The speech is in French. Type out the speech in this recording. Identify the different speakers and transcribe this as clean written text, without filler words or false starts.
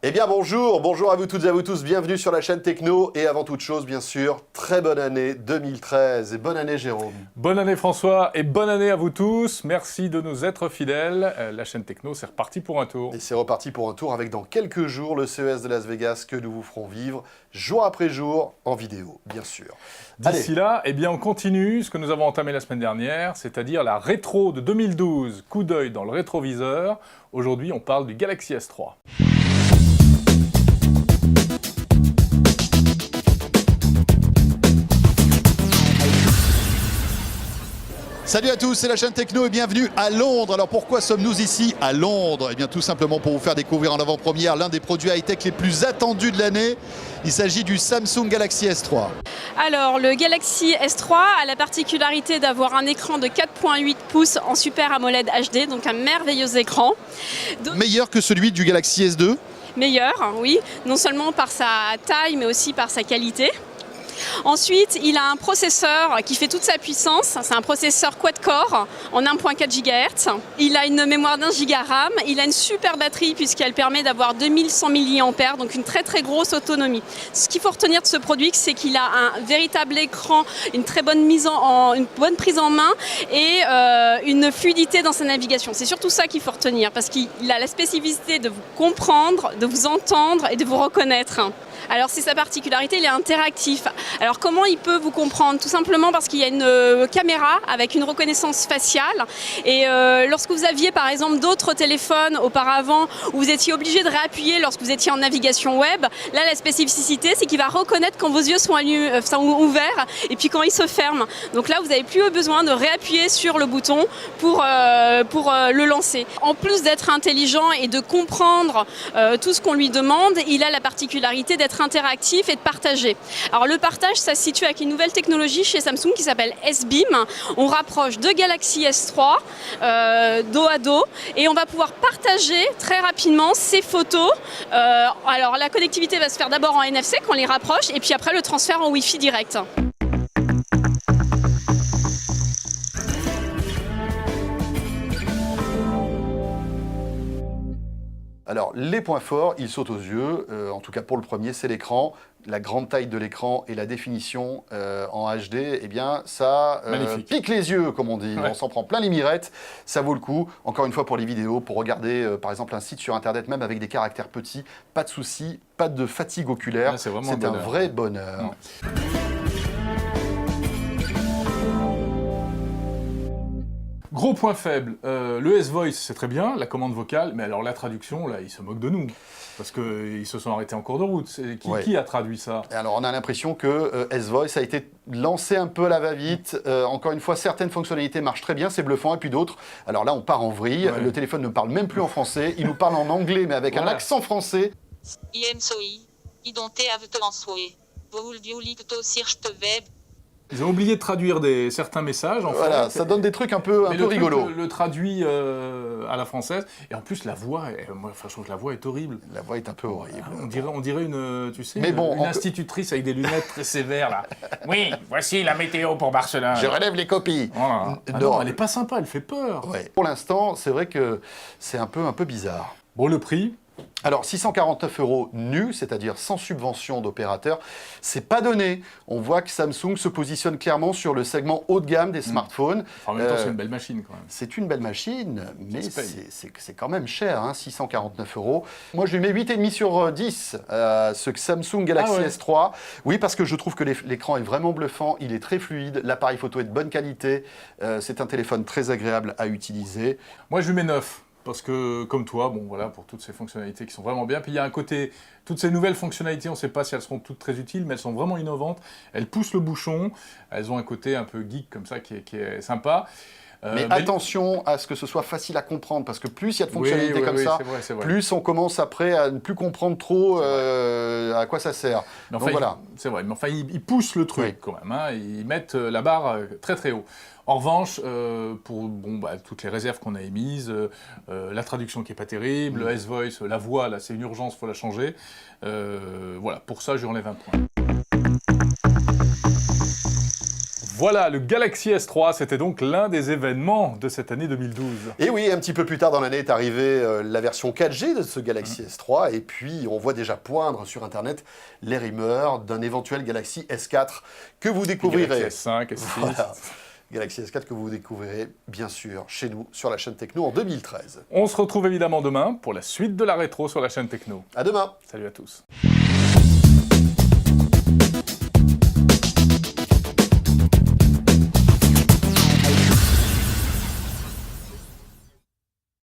Speaker 1: Eh bien bonjour à vous toutes et à vous tous, bienvenue sur la chaîne Techno et avant toute chose bien sûr, très bonne année 2013 et bonne année Jérôme.
Speaker 2: Bonne année François et bonne année à vous tous, merci de nous être fidèles, la chaîne Techno c'est reparti pour un tour.
Speaker 1: Et c'est reparti pour un tour avec dans quelques jours le CES de Las Vegas que nous vous ferons vivre jour après jour en vidéo bien sûr.
Speaker 2: D'ici là, eh bien on continue ce que nous avons entamé la semaine dernière, c'est-à-dire la rétro de 2012, coup d'œil dans le rétroviseur. Aujourd'hui on parle du Galaxy S3.
Speaker 1: Salut à tous, c'est la chaîne Techno et bienvenue à Londres. Alors pourquoi sommes-nous ici à Londres? Eh bien tout simplement pour vous faire découvrir en avant-première l'un des produits high-tech les plus attendus de l'année. Il s'agit du Samsung Galaxy S3.
Speaker 3: Alors le Galaxy S3 a la particularité d'avoir un écran de 4.8 pouces en Super AMOLED HD, donc un merveilleux écran.
Speaker 1: Meilleur que celui du Galaxy S2?
Speaker 3: Meilleur, oui, non seulement par sa taille mais aussi par sa qualité. Ensuite, il a un processeur qui fait toute sa puissance, c'est un processeur quad-core en 1.4 GHz. Il a une mémoire d'1 Go RAM, il a une super batterie puisqu'elle permet d'avoir 2100 mAh, donc une très grosse autonomie. Ce qu'il faut retenir de ce produit, c'est qu'il a un véritable écran, une très bonne une bonne prise en main et une fluidité dans sa navigation. C'est surtout ça qu'il faut retenir parce qu'il a la spécificité de vous comprendre, de vous entendre et de vous reconnaître. Alors c'est sa particularité, il est interactif. Alors comment il peut vous comprendre? Tout simplement parce qu'il y a une caméra avec une reconnaissance faciale et lorsque vous aviez par exemple d'autres téléphones auparavant où vous étiez obligé de réappuyer lorsque vous étiez en navigation web, là la spécificité c'est qu'il va reconnaître quand vos yeux sont ouverts et puis quand ils se ferment. Donc là vous n'avez plus besoin de réappuyer sur le bouton pour le lancer. En plus d'être intelligent et de comprendre tout ce qu'on lui demande, il a la particularité d'être interactif et de partager. Alors le partage, ça se situe avec une nouvelle technologie chez Samsung qui s'appelle S-Beam. On rapproche deux Galaxy S3 dos à dos et on va pouvoir partager très rapidement ces photos. Alors la connectivité va se faire d'abord en NFC quand on les rapproche et puis après le transfert en Wi-Fi direct.
Speaker 1: Alors les points forts, ils sautent aux yeux, en tout cas pour le premier, c'est l'écran. La grande taille de l'écran et la définition en HD, eh bien ça pique les yeux comme on dit, ouais. On s'en prend plein les mirettes, ça vaut le coup. Encore une fois pour les vidéos, pour regarder par exemple un site sur internet même avec des caractères petits, pas de soucis, pas de fatigue oculaire, ouais, c'est un vrai bonheur. Ouais.
Speaker 2: Gros point faible, le S-Voice c'est très bien, la commande vocale, mais alors la traduction, là, ils se moquent de nous. Parce qu'ils se sont arrêtés en cours de route. Qui a traduit ça?
Speaker 1: Alors on a l'impression que S-Voice a été lancé un peu à la va-vite. Encore une fois, certaines fonctionnalités marchent très bien, c'est bluffant, et puis d'autres. Alors là, on part en vrille. Ouais. Le téléphone ne parle même plus en français. Il nous parle en anglais, mais avec un accent français.
Speaker 2: Ils ont oublié de traduire certains messages.
Speaker 1: Voilà, ça donne des trucs un peu rigolos.
Speaker 2: Le traduit à la française. Et en plus, la voix, moi, je trouve que la voix est horrible.
Speaker 1: La voix est un peu horrible.
Speaker 2: On dirait une, tu sais,
Speaker 1: une
Speaker 2: institutrice avec des lunettes très sévères, là. Oui, voici la météo pour Barcelone.
Speaker 1: Je relève les copies.
Speaker 2: Voilà. Non, elle n'est pas sympa, elle fait peur.
Speaker 1: Ouais. Pour l'instant, c'est vrai que c'est un peu bizarre.
Speaker 2: Bon, le prix?
Speaker 1: Alors 649 € nus, c'est-à-dire sans subvention d'opérateur, c'est pas donné. On voit que Samsung se positionne clairement sur le segment haut de gamme des smartphones.
Speaker 2: En même temps, c'est une belle machine quand même.
Speaker 1: C'est une belle machine, mais c'est quand même cher, hein, 649 €. Moi, je lui mets 8,5 sur 10, ce Samsung Galaxy S3. Oui, parce que je trouve que l'écran est vraiment bluffant, il est très fluide, l'appareil photo est de bonne qualité, c'est un téléphone très agréable à utiliser.
Speaker 2: Moi, je lui mets 9. Parce que, comme toi, bon voilà, pour toutes ces fonctionnalités qui sont vraiment bien. Puis il y a un côté, toutes ces nouvelles fonctionnalités, on ne sait pas si elles seront toutes très utiles, mais elles sont vraiment innovantes. Elles poussent le bouchon, elles ont un côté un peu geek comme ça qui est sympa.
Speaker 1: Mais attention à ce que ce soit facile à comprendre, parce que plus il y a de fonctionnalités comme ça,
Speaker 2: c'est vrai.
Speaker 1: plus on commence après à ne plus comprendre trop à quoi ça sert.
Speaker 2: Mais enfin, donc voilà. C'est vrai, mais enfin ils poussent le truc quand même, hein. Ils mettent la barre très haut. En revanche, pour toutes les réserves qu'on a émises, la traduction qui n'est pas terrible, le S-Voice, la voix, là c'est une urgence, il faut la changer. Voilà, pour ça je lui enlève un point. Voilà, le Galaxy S3, c'était donc l'un des événements de cette année 2012.
Speaker 1: Et oui, un petit peu plus tard dans l'année est arrivée la version 4G de ce Galaxy S3, et puis on voit déjà poindre sur Internet les rumeurs d'un éventuel Galaxy S4 que vous découvrirez.
Speaker 2: Galaxy S5, S6...
Speaker 1: Voilà. Galaxy S4 que vous découvrirez bien sûr chez nous sur la chaîne Techno en 2013.
Speaker 2: On se retrouve évidemment demain pour la suite de la rétro sur la chaîne Techno.
Speaker 1: À demain.
Speaker 2: Salut à tous.